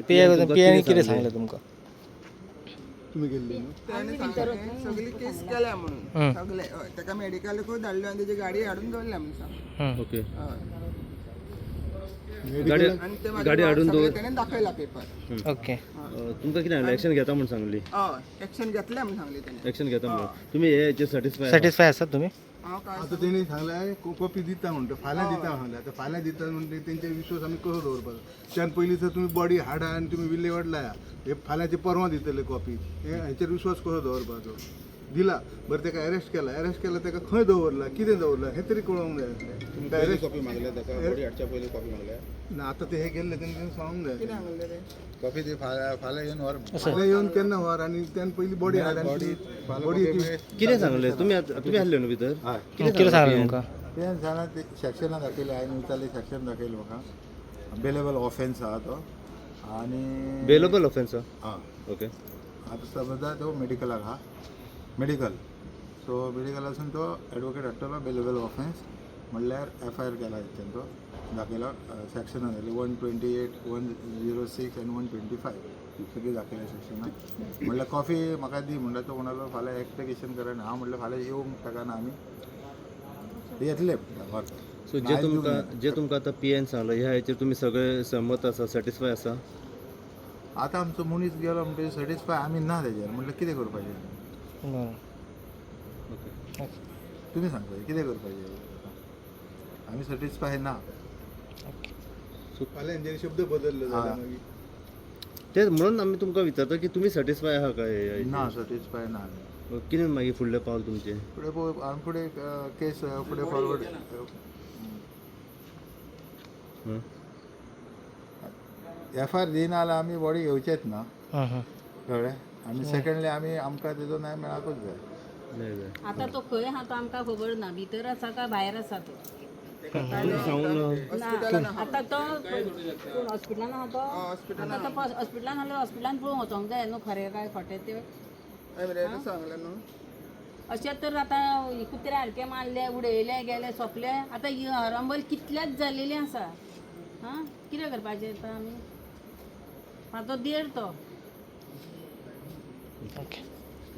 पियाने कितें सांगलें तुमकां? तुम्ही गेल्ले न्हू? त्याने सांगले सगळी केस केल्या म्हणून सगळे हय ताका मेडिकलाकूय धाडलो आनी तेजी गाडी हाडून दवरल्या म्हणून सांग ओके. हय गाडी आनी ते गाडी हाडून सगळे दवर तेणेन दाखयला पेपर ओके. तुमकां कितें सांगलें एक्शन घेता म्हणून सांगली? हय एक्शन घेतल्या म्हणून सांगली तेणे एक्शन घेता म्हणून तुम्ही हे हेचेर सॅटिस्फाय सॅटिस्फाय आसात तुमी? हांव काय आता तेणी सांगलाय कॉपी दिता म्हणटा फाल्यां दिता सांगला आता फाल्यां दिता म्हणटा तेंचे विश्वास आमी कसो दवरपाचो त्यान पयलीं तर तुमी बॉडी हाडा आनी तुमी विल्हेवाट लाया हे फाल्यांचे परवां दितले कॉपी हेचेर विश्वास कसो दवरपाचो दिला बरं ताका अरेस्ट केला ताका खंय दवरला कितें दवरला हें तरी कळोंक जाय आसलें तुमकां अरेस्ट कॉपी मागल्या ताका बॉडी हाडच्या पयलीं कॉपी मागल्या ना आता ते हे गेल्ले तेंच्यानी सांगूंक जाय कितें सांगले ते कॉपी ती फाल्यां येवन व्हर फाल्यां येवन केन्ना व्हर आनी त्यान पयली बॉडी हाड आनी बॉडी कितें सांगलें तुम्ही तुम्ही आहले न्हू भितर? कितें सांगलें तुमकां? तें जाणा ते सेक्शनां दाखयलें हांवें विचारलें सेक्शन दाखयलें म्हाका बेलेबल ऑफेन्स आहा तो आनी बेलेबल ऑफेन्स हां ओके. आतां समजा तो मेडिकलाक आहा मेडिकल सो मेडिकलासून तो एडवोकेट हाडटलो बेलेबल ऑफेन्स म्हणल्यार FIR केला तेणें तो दाखयला सेक्शनां जाली 128, 106 आनी 125 सगळी दाखयल्या सेक्शनां म्हणल्यार कॉफी म्हाका दी म्हणल्यार तो म्हणालो फाल्यां एक्सपेक्टेशन करा आनी हांव म्हणल्यार फाल्यां येवंक ताका ना आमी येतले व्हरपाक. सो जे तुमकां आतां PN सांगलें ह्या हेचेर तुमी सगळे सहमत आसा सॅटिस्फाय आसा? आतां आमचो मनीस गेलो म्हणटकीर सॅटिस्फाय आमी ना तेजेर म्हणल्यार कितें करपाचें ओके. तुमी सांगता कितें करपाचें आमी सॅटिस्फाय ना फाल्यां हेंच्यानी शब्द बदललो जाल्यार मागीर तेच म्हणून आमी तुमकां विचारता की तुमी सॅटिस्फाय आहा काय? ना सॅटिस्फाय ना आमी कितें मागीर फुडलें पावल तुमचें? फुडें पळय आमी फुडें केस फुडें फॉरवर्ड FIR दिना जाल्यार आमी बॉडी घेवचेच ना कळ्ळें आनी सेकंडली आमी आमकां तेजो न्याय मेळाकूच जाय. नाही जाय. आता तो खंय आहा तो आमकां खबर ना भितर आसा काय भायर आसा तो सांगून ना आता तो हॉस्पिटलान आहा तो आता तो हॉस्पिटलान आसलो हॉस्पिटलान पळोवंक वचोंक जाय न्हू खरें काय खोटें ते सांगले न्हू अशें तर आतां कुत्रे हाडके मारले उडयले गेले सोंपले आतां हरंबल कितलेच जाल्लेली आसा हां कितें करपाचें आतां आमी तो देड तो ओके.